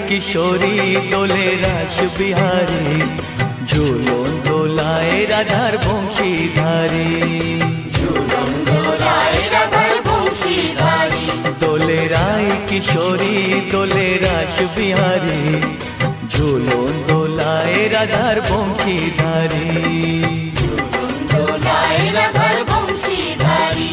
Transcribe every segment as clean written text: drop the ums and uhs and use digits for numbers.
কিশোরী দোলে রাস বিহারী, ঝুলন দোলায় রাধার বংশীধারী। ঝুলন দোলায় রাধার বংশীধারী, দোলে রায় কিশোরী দোলে রাস বিহারী, ঝুলন দোলায় রাধার বংশীধারী। ঝুলন দোলায় রাধার বংশীধারী।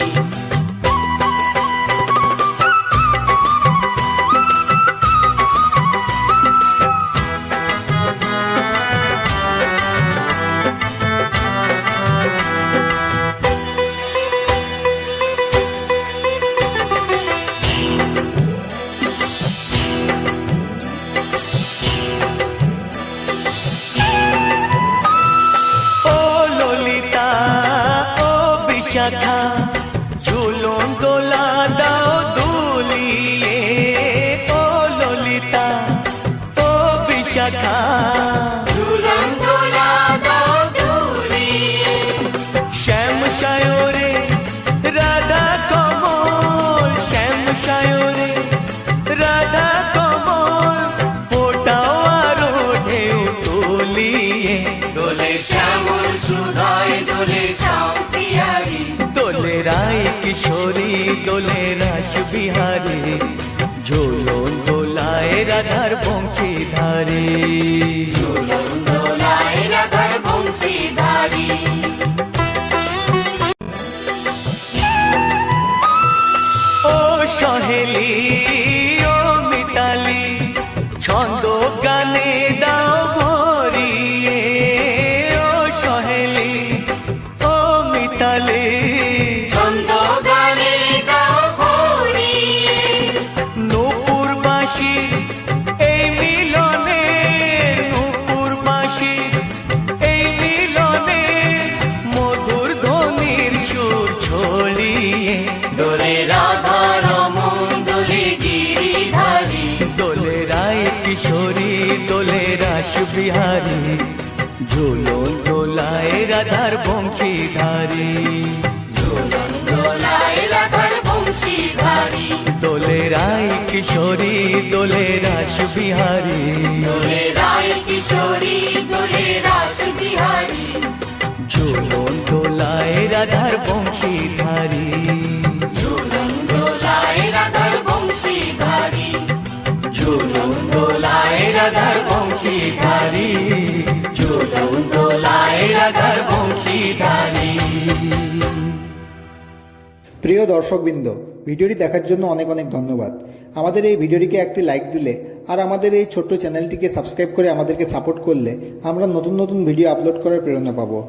শাখা ঝুলন দোলা দাও দুলিয়ে, ও ললিতা ও বিশাখা। ঝুলন দোলা দাও দুলিয়ে, শ্যাম সায়রে রাধা কমল, শ্যাম সায়রে রাধা কমল, ফোটাও আরো ঢেউ তুলিয়ে। দোলে শ্যামল সুধায় দোলে শ্যাম পিয়ারী। দোলে রায় কিশোরী দোলে রাস বিহারী, ঝুলন দোলায় রাধার বংশীধারী। ঝুলন দোলায় রাধার বংশীধারী। ও সহেলি ও মিতালি, ছন্দ গানে দাও ভরিয়ে, ও সহেলি ও মিতালি, ছন্দ গানে দাও ভরিয়ে। নূপুরবাসী এই মিলনে, নূপুরবাসী এই মিলনে, মধুর ধ্বনির সুর ছড়িয়ে। দোলে রাধা রমন দোলে গিরিধারী। দোলে রায় কিশোরী দোলে রাস বিহারী, ঝুলন দোলায় রাধার বংশীধারী। ঝুলন দোলায় রাধার বংশীধারী। দোলে রায় কিশোরী দোলে রাস বিহারী, দোলে রায় কিশোরী দোলে রাস বিহারী। ঝুলন দোলায় রাধার বংশীধারী। ঝুলন দোলায় রাধার বংশীধারী। ঝুলন দোলায় রাধার বংশীধারী। ঝুলন দোলায় রাধার বংশীধারী। প্রিয় দর্শকবৃন্দ, ভিডিওটি দেখার জন্য অনেক অনেক ধন্যবাদ। আমাদের এই ভিডিওটিকে একটি লাইক দিলে আর আমাদের এই ছোট্ট চ্যানেলটিকে সাবস্ক্রাইব করে আমাদেরকে সাপোর্ট করলে আমরা নতুন নতুন ভিডিও আপলোড করার প্রেরণা পাবো।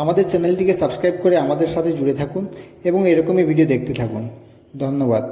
আমাদের চ্যানেলটিকে সাবস্ক্রাইব করে আমাদের সাথে জুড়ে থাকুন এবং এরকমই ভিডিও দেখতে থাকুন। ধন্যবাদ।